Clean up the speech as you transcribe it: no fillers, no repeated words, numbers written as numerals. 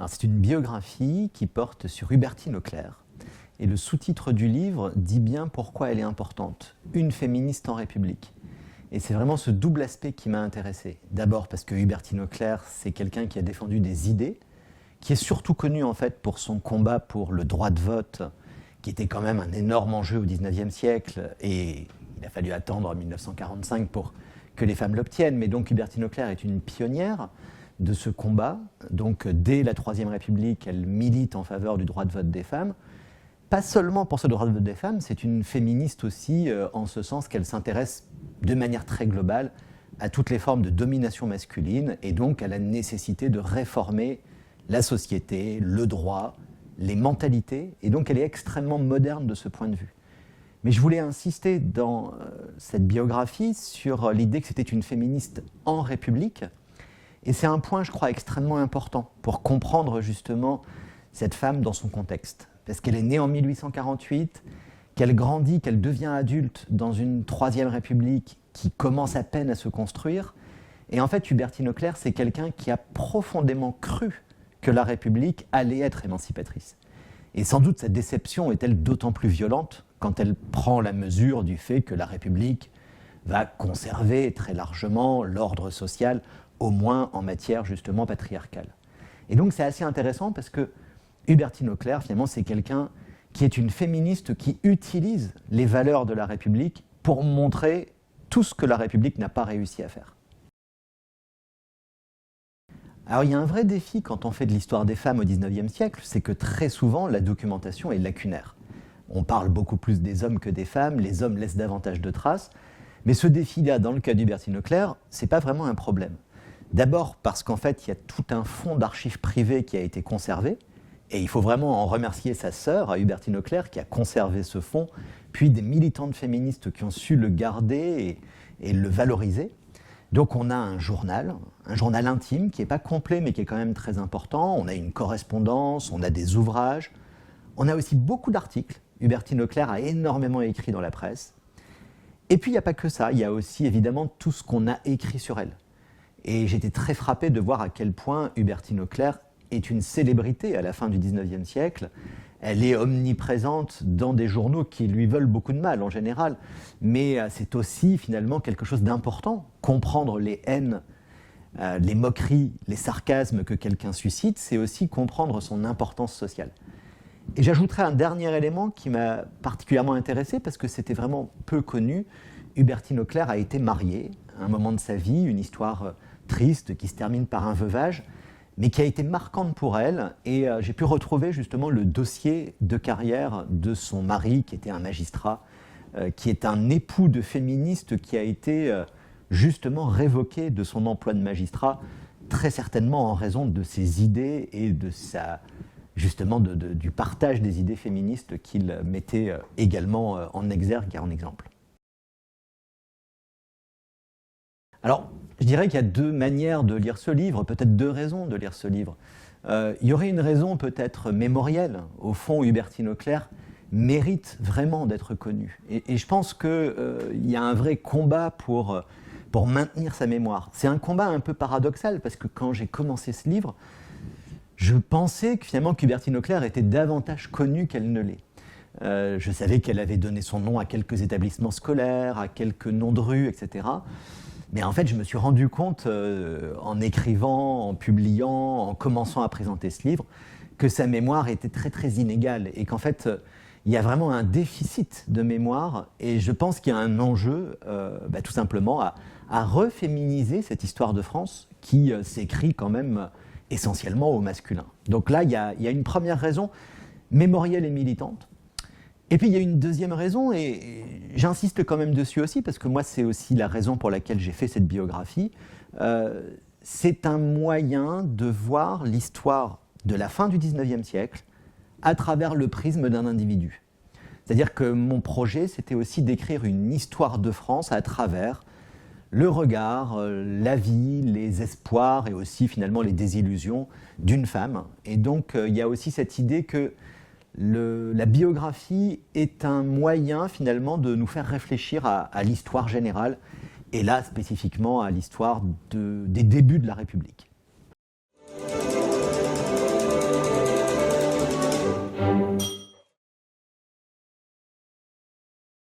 C'est une biographie qui porte sur Hubertine Auclert. Et le sous-titre du livre dit bien pourquoi elle est importante. Une féministe en République. Et c'est vraiment ce double aspect qui m'a intéressé. D'abord parce que Hubertine Auclert, c'est quelqu'un qui a défendu des idées, qui est surtout connu en fait pour son combat pour le droit de vote, qui était quand même un énorme enjeu au XIXe siècle, et il a fallu attendre 1945 pour que les femmes l'obtiennent. Mais donc Hubertine Auclert est une pionnière de ce combat. Donc dès la Troisième République, elle milite en faveur du droit de vote des femmes. Pas seulement pour ce droit de vote des femmes, c'est une féministe aussi, en ce sens qu'elle s'intéresse de manière très globale à toutes les formes de domination masculine et donc à la nécessité de réformer la société, le droit, les mentalités. Et donc elle est extrêmement moderne de ce point de vue. Mais je voulais insister dans cette biographie sur l'idée que c'était une féministe en République. Et c'est un point, je crois, extrêmement important pour comprendre justement cette femme dans son contexte. Parce qu'elle est née en 1848, qu'elle grandit, qu'elle devient adulte dans une Troisième République qui commence à peine à se construire. Et en fait, Hubertine Auclert, c'est quelqu'un qui a profondément cru que la République allait être émancipatrice. Et sans doute cette déception est-elle d'autant plus violente quand elle prend la mesure du fait que la République va conserver très largement l'ordre social, au moins en matière justement patriarcale. Et donc c'est assez intéressant parce que Hubertine Auclert, finalement, c'est quelqu'un qui est une féministe qui utilise les valeurs de la République pour montrer tout ce que la République n'a pas réussi à faire. Alors il y a un vrai défi quand on fait de l'histoire des femmes au XIXe siècle, c'est que très souvent la documentation est lacunaire. On parle beaucoup plus des hommes que des femmes, les hommes laissent davantage de traces, mais ce défi-là, dans le cas d'Hubertine Auclert, c'est pas vraiment un problème. D'abord parce qu'en fait, il y a tout un fonds d'archives privées qui a été conservé, et il faut vraiment en remercier sa sœur, Hubertine Auclert, qui a conservé ce fonds, puis des militantes féministes qui ont su le garder et le valoriser. Donc on a un journal intime qui n'est pas complet mais qui est quand même très important. On a une correspondance, on a des ouvrages, on a aussi beaucoup d'articles. Hubertine Auclert a énormément écrit dans la presse. Et puis il n'y a pas que ça, il y a aussi évidemment tout ce qu'on a écrit sur elle. Et j'étais très frappé de voir à quel point Hubertine Auclert est une célébrité à la fin du XIXe siècle. Elle est omniprésente dans des journaux qui lui veulent beaucoup de mal en général, mais c'est aussi finalement quelque chose d'important. Comprendre les haines, les moqueries, les sarcasmes que quelqu'un suscite, c'est aussi comprendre son importance sociale. Et j'ajouterai un dernier élément qui m'a particulièrement intéressé parce que c'était vraiment peu connu. Hubertine Auclert a été mariée à un moment de sa vie, une histoire triste qui se termine par un veuvage, mais qui a été marquante pour elle. Et j'ai pu retrouver justement le dossier de carrière de son mari, qui était un magistrat, qui est un époux de féministe qui a été justement révoqué de son emploi de magistrat, très certainement en raison de ses idées et de justement du partage des idées féministes qu'il mettait également en exergue et en exemple. Alors, je dirais qu'il y a deux manières de lire ce livre, peut-être deux raisons de lire ce livre. Il y aurait une raison peut-être mémorielle. Au fond, Hubertine Auclert mérite vraiment d'être connue. Et je pense qu'il y a un vrai combat pour maintenir sa mémoire. C'est un combat un peu paradoxal, parce que quand j'ai commencé ce livre, je pensais que finalement qu'Hubertine Auclert était davantage connue qu'elle ne l'est. Je savais qu'elle avait donné son nom à quelques établissements scolaires, à quelques noms de rues, etc. Mais en fait, je me suis rendu compte, en écrivant, en publiant, en commençant à présenter ce livre, que sa mémoire était très très inégale et qu'en fait, il y a vraiment un déficit de mémoire et je pense qu'il y a un enjeu, tout simplement, à reféminiser cette histoire de France qui s'écrit quand même essentiellement au masculin. Donc là, il y a une première raison mémorielle et militante. Et puis il y a une deuxième raison, et j'insiste quand même dessus aussi, parce que moi c'est aussi la raison pour laquelle j'ai fait cette biographie. C'est un moyen de voir l'histoire de la fin du XIXe siècle à travers le prisme d'un individu. C'est-à-dire que mon projet, c'était aussi d'écrire une histoire de France à travers le regard, la vie, les espoirs et aussi finalement les désillusions d'une femme. Et donc il y a aussi cette idée que la biographie est un moyen finalement de nous faire réfléchir à l'histoire générale et là spécifiquement à l'histoire des débuts de la République.